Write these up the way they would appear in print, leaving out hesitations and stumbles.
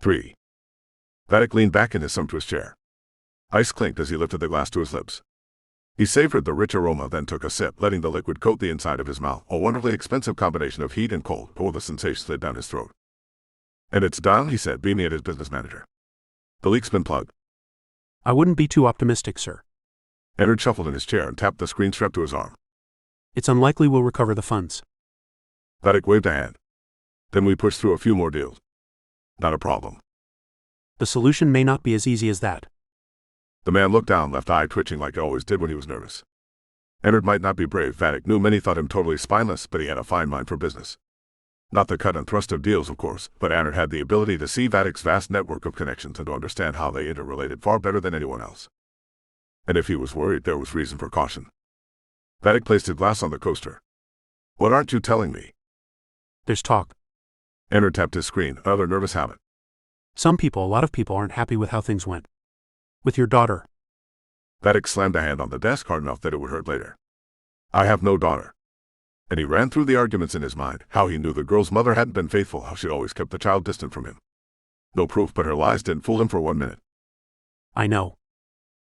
3. Vatic leaned back in his sumptuous chair. Ice clinked as he lifted the glass to his lips. He savored the rich aroma, then took a sip, letting the liquid coat the inside of his mouth, a wonderfully expensive combination of heat and cold, before the sensation slid down his throat. "And it's done," he said, beaming at his business manager. "The leak's been plugged." I wouldn't be too optimistic, sir. Ennard shuffled in his chair and tapped the screen strapped to his arm. It's unlikely we'll recover the funds. Vatic waved a hand. "Then we push through a few more deals." "Not a problem." The solution may not be as easy as that. The man looked down, left eye twitching like he always did when he was nervous. Ennard might not be brave, Vatic knew. Many thought him totally spineless, but he had a fine mind for business. Not the cut and thrust of deals, of course, but Ennard had the ability to see Vatic's vast network of connections and to understand how they interrelated far better than anyone else. And if he was worried, there was reason for caution. Vatic placed his glass on the coaster. "What aren't you telling me?" There's talk. Ennard tapped his screen, another nervous habit. Some people, a lot of people, aren't happy with how things went. With your daughter. Vatic slammed a hand on the desk hard enough that it would hurt later. "I have no daughter." And he ran through the arguments in his mind, how he knew the girl's mother hadn't been faithful, how she'd always kept the child distant from him. No proof, but her lies didn't fool him for 1 minute. I know.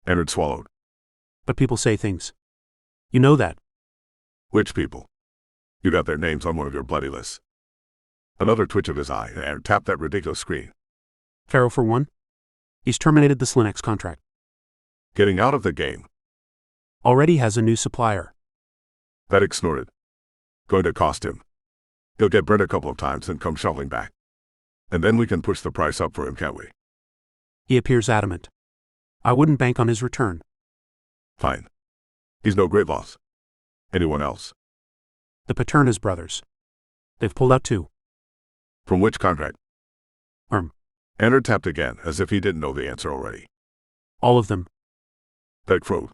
Ennard swallowed. But people say things. You know that. "Which people?" "You got their names on one of your bloody lists." Another twitch of his eye, and Ennard tapped that ridiculous screen. Pharaoh for one. He's terminated the Slinex contract. "Getting out of the game." Already has a new supplier. Vatic snorted. "Going to cost him. He'll get burnt a couple of times and come shuffling back. And then we can push the price up for him, can't we?" He appears adamant. I wouldn't bank on his return. "Fine. He's no great loss. Anyone else?" The Paternas brothers. They've pulled out too. "From which contract?" Ennard tapped again, as if he didn't know the answer already. All of them. Vatic froze.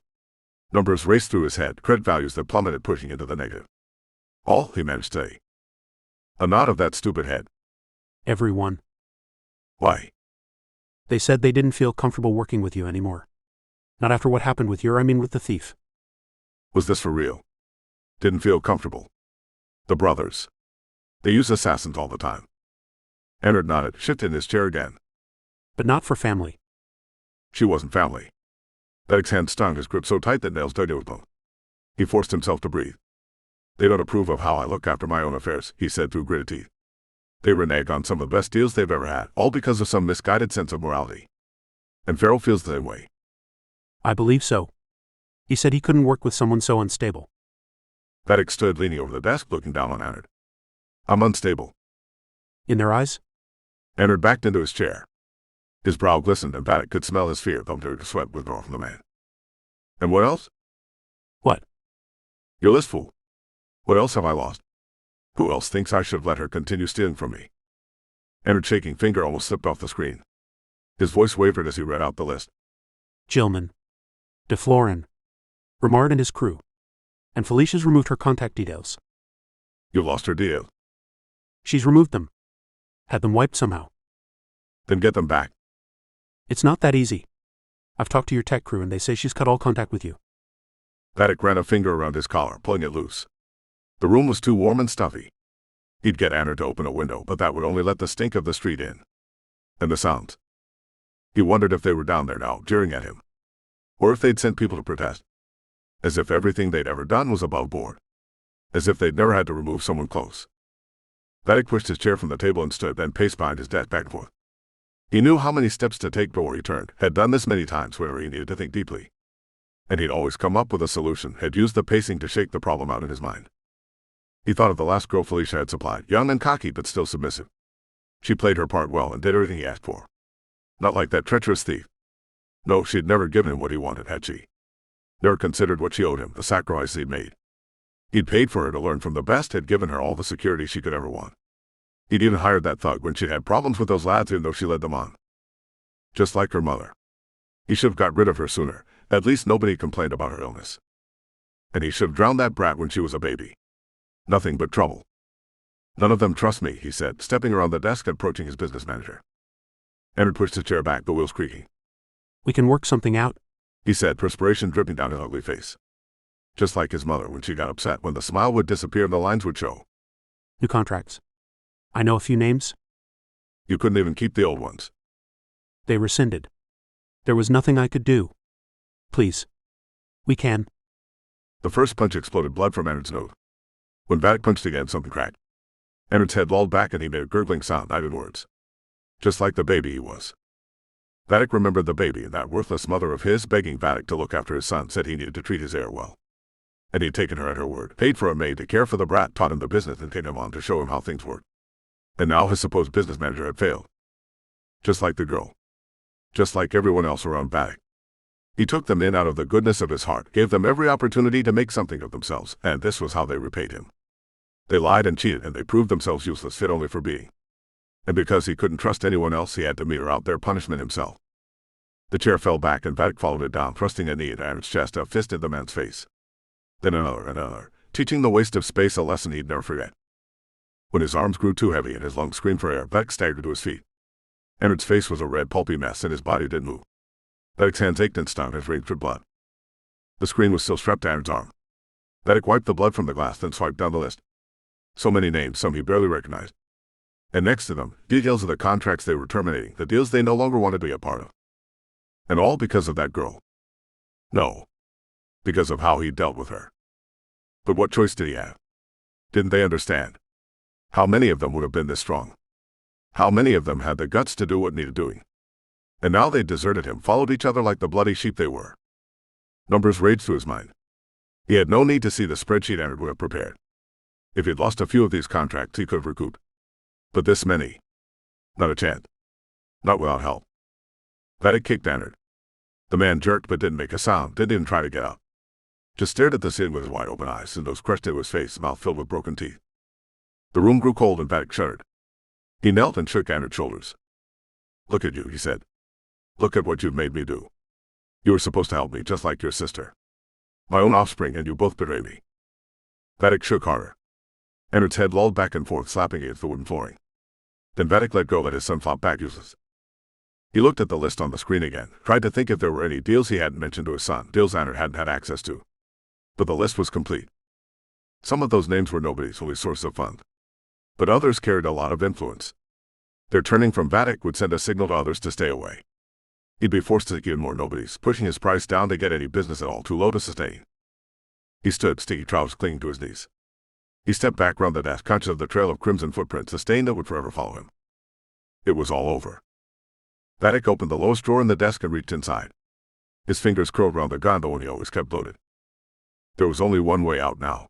Numbers raced through his head, credit values that plummeted, pushing into the negative. "All," he managed to say. A nod of that stupid head. Everyone. "Why?" They said they didn't feel comfortable working with you anymore. Not after what happened with with the thief. "Was this for real?" "Didn't feel comfortable." "The brothers. They use assassins all the time." Ennard nodded, shifted in his chair again. But not for family. "She wasn't family." Vatic's hand stung, his grip so tight that nails dug into his bone. He forced himself to breathe. "They don't approve of how I look after my own affairs," he said through gritted teeth. "They renege on some of the best deals they've ever had, all because of some misguided sense of morality. And Pharaoh feels the same way." I believe so. He said he couldn't work with someone so unstable. Vatic stood leaning over the desk, looking down on Ennard. "I'm unstable." In their eyes? Ennard backed into his chair. His brow glistened, and Vatic could smell his fear, thumping the sweat withdraw from the man. "And what else?" What? "Your list, fool. What else have I lost? Who else thinks I should have let her continue stealing from me?" Ennard's shaking finger almost slipped off the screen. His voice wavered as he read out the list. Gilman. DeFlorin. Remard and his crew. And Felicia's removed her contact details. "You've lost her deal." She's removed them. Had them wiped somehow. "Then get them back." It's not that easy. I've talked to your tech crew and they say she's cut all contact with you. Vatic ran a finger around his collar, pulling it loose. The room was too warm and stuffy. He'd get Ennard to open a window, but that would only let the stink of the street in. And the sounds. He wondered if they were down there now, jeering at him. Or if they'd sent people to protest. As if everything they'd ever done was above board. As if they'd never had to remove someone close. Vatic pushed his chair from the table and stood, then paced behind his desk back and forth. He knew how many steps to take before he turned, had done this many times whenever he needed to think deeply. And he'd always come up with a solution, had used the pacing to shake the problem out in his mind. He thought of the last girl Felicia had supplied, young and cocky but still submissive. She played her part well and did everything he asked for. Not like that treacherous thief. No, she'd never given him what he wanted, had she? Never considered what she owed him, the sacrifice he'd made. He'd paid for her to learn from the best, had given her all the security she could ever want. He'd even hired that thug when she'd had problems with those lads, even though she led them on. Just like her mother. He should have got rid of her sooner. At least nobody complained about her illness. And he should have drowned that brat when she was a baby. Nothing but trouble. "None of them trust me," he said, stepping around the desk and approaching his business manager. Ennard pushed his chair back, the wheels creaking. We can work something out, he said, perspiration dripping down his ugly face. Just like his mother when she got upset, when the smile would disappear and the lines would show. New contracts. I know a few names. You couldn't even keep the old ones. They rescinded. There was nothing I could do. Please. We can. The first punch exploded blood from Ennard's nose. When Vatic punched again, something cracked. Ennard's head lolled back and he made a gurgling sound, not in words. Just like the baby he was. Vatic remembered the baby and that worthless mother of his begging Vatic to look after his son, said he needed to treat his heir well. And he'd taken her at her word, paid for a maid to care for the brat, taught him the business and taken him on to show him how things worked. And now his supposed business manager had failed. Just like the girl. Just like everyone else around Vatic. He took them in out of the goodness of his heart, gave them every opportunity to make something of themselves, and this was how they repaid him. They lied and cheated, and they proved themselves useless, fit only for being. And because he couldn't trust anyone else, he had to meter out their punishment himself. The chair fell back and Vatic followed it down, thrusting a knee into Ennard's chest, a fist in the man's face. Then another and another, teaching the waste of space a lesson he'd never forget. When his arms grew too heavy and his lungs screamed for air, Vatic staggered to his feet. Ennard's face was a red, pulpy mess, and his body didn't move. Vatic's hands ached and stung as rain dripped blood. The screen was still strapped to Ennard's arm. Vatic wiped the blood from the glass, then swiped down the list. So many names, some he barely recognized. And next to them, details of the contracts they were terminating, the deals they no longer wanted to be a part of. And all because of that girl. No. Because of how he dealt with her. But what choice did he have? Didn't they understand? How many of them would have been this strong? How many of them had the guts to do what needed doing? And now they deserted him, followed each other like the bloody sheep they were. Numbers raged through his mind. He had no need to see the spreadsheet Ennard would have prepared. If he'd lost a few of these contracts, he could have recouped. But this many? Not a chance. Not without help. Vatic kicked Ennard. The man jerked but didn't make a sound, didn't even try to get up. Just stared at the ceiling with his wide open eyes and those crushed into his face, mouth filled with broken teeth. The room grew cold and Vatic shuddered. He knelt and shook Ennard's shoulders. Look at you, he said. Look at what you've made me do. You were supposed to help me just like your sister. My own offspring, and you both betray me. Vatic shook harder. Ennard's head lolled back and forth, slapping against the wooden flooring. Then Vatic let go, let his son flop back useless. He looked at the list on the screen again, tried to think if there were any deals he hadn't mentioned to his son, deals Ennard hadn't had access to. But the list was complete. Some of those names were nobody's only source of funds. But others carried a lot of influence. Their turning from Vatic would send a signal to others to stay away. He'd be forced to seek even more nobodies, pushing his price down to get any business at all too low to sustain. He stood, sticky trousers clinging to his knees. He stepped back round the desk, conscious of the trail of crimson footprints, a stain that would forever follow him. It was all over. Vatic opened the lowest drawer in the desk and reached inside. His fingers curled round the gun, the one he always kept loaded. There was only one way out now.